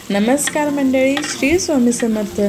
नमस्कार मंडळी, श्री स्वामी समर्थ।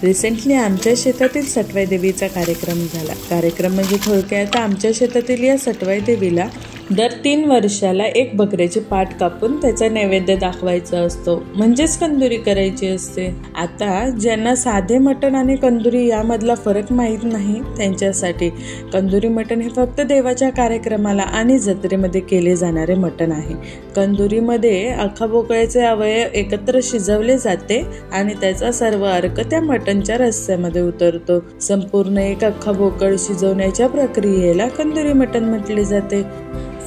रिसेंटली आमच्या शेतातील सटवाई देवीचा कार्यक्रम झाला। कार्यक्रम म्हणजे थोडक्यात आमच्या शेतातील या सटवाई देवीला दर 3 वर्षाला एक बकऱ्याची पाठ कापून त्याचा नैवेद्य दाखवायचा असतो, म्हणजेच कंदुरी करायची असते। आता ज्यांना साधे मटण आणि कंदुरी यामधला फरक माहीत नाही त्यांच्यासाठी कंदुरी मटण हे फक्त देवाच्या कार्यक्रमाला आणि जत्रेमध्ये केले जाणारे मटण आहे। कंदुरीमध्ये अख्खा बोकळ्याचे अवयव एकत्र शिजवले जाते आणि त्याचा सर्व अर्क त्या मटणच्या रस्स्यामध्ये उतरतो। संपूर्ण एक अख्खा बोकळ शिजवण्याच्या प्रक्रियेला कंदुरी मटण म्हटले जाते।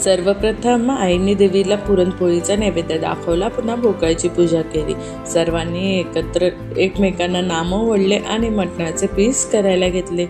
सर्वप्रथम आईने देवीला पुरणपोळीचा नैवेद्य दाखवला, पुन्हा बोकळ्याची पूजा केली। सर्वांनी एकत्र एकमेकांना नामं ओढले आणि मटणाचे पीस करायला घेतले।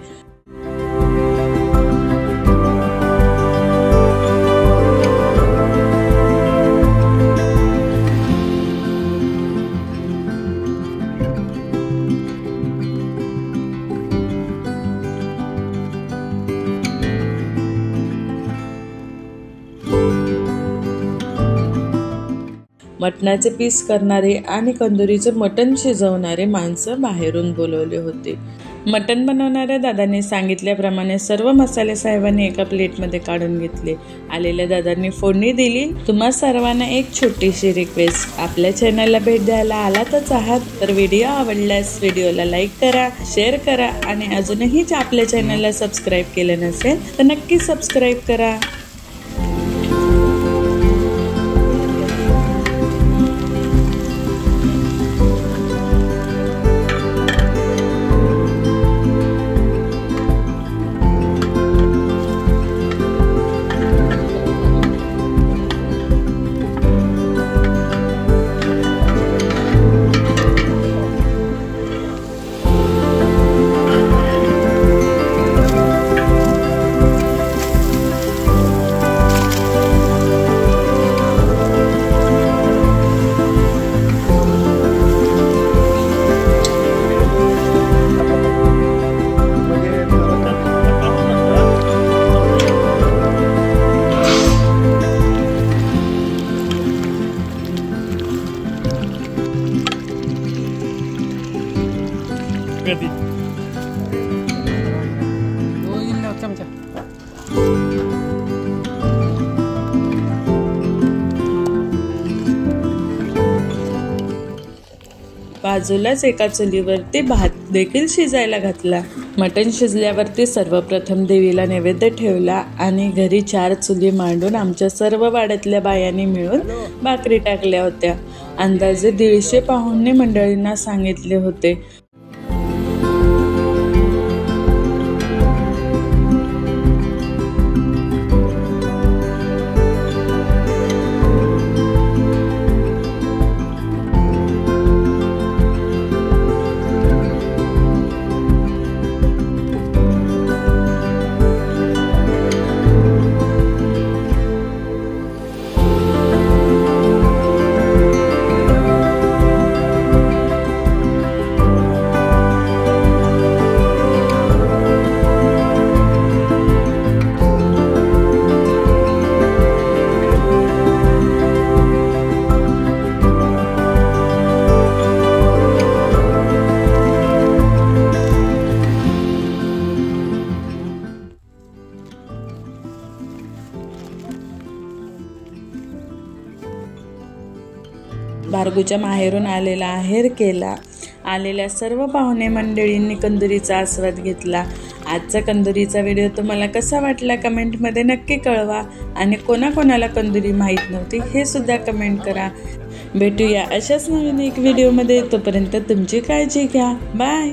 मटणाचे पीस करणारे आणि कंदुरीचे मटण शिजवणारे माणसं बाहेरून बोलवले होते। मटण बनवणाऱ्या दादांनी सांगितल्याप्रमाणे सर्व मसाले साहेबांनी एका प्लेटमध्ये काढून घेतले। आलेल्या दादांनी फोडणी दिली। तुम्हा सर्वांना एक छोटीशी रिक्वेस्ट, आपल्या चॅनलला भेट द्यायला आलातच आहात तर व्हिडिओ आवडल्यास व्हिडिओला लाईक करा, शेअर करा आणि अजूनही आपल्या चॅनलला सबस्क्राईब केलं नसेल तर नक्की सबस्क्राईब करा। बाजूलाच एका चुलीवरती भात देखील शिजायला घातला। मटण शिजल्यावरती सर्वप्रथम देवीला नैवेद्य ठेवला आणि घरी 4 चुली मांडून आमच्या सर्व वाड्यातल्या बायांनी मिळून भाकरी टाकल्या होत्या। अंदाजे 150 पाहुणे मंडळींना सांगितले होते। बारगूच्या माहेरून आलेला आहेर केला। आलेल्या सर्व पाहुणे मंडळींनी कंदुरीचा आस्वाद घेतला। आजचा कंदुरीचा व्हिडिओ तुम्हाला कसा वाटला कमेंटमध्ये नक्की कळवा आणि कोणाकोणाला कंदुरी माहीत नव्हती हे सुद्धा कमेंट करा। भेटूया अशाच नवीन एक व्हिडिओमध्ये, तोपर्यंत तुमची काळजी घ्या। बाय।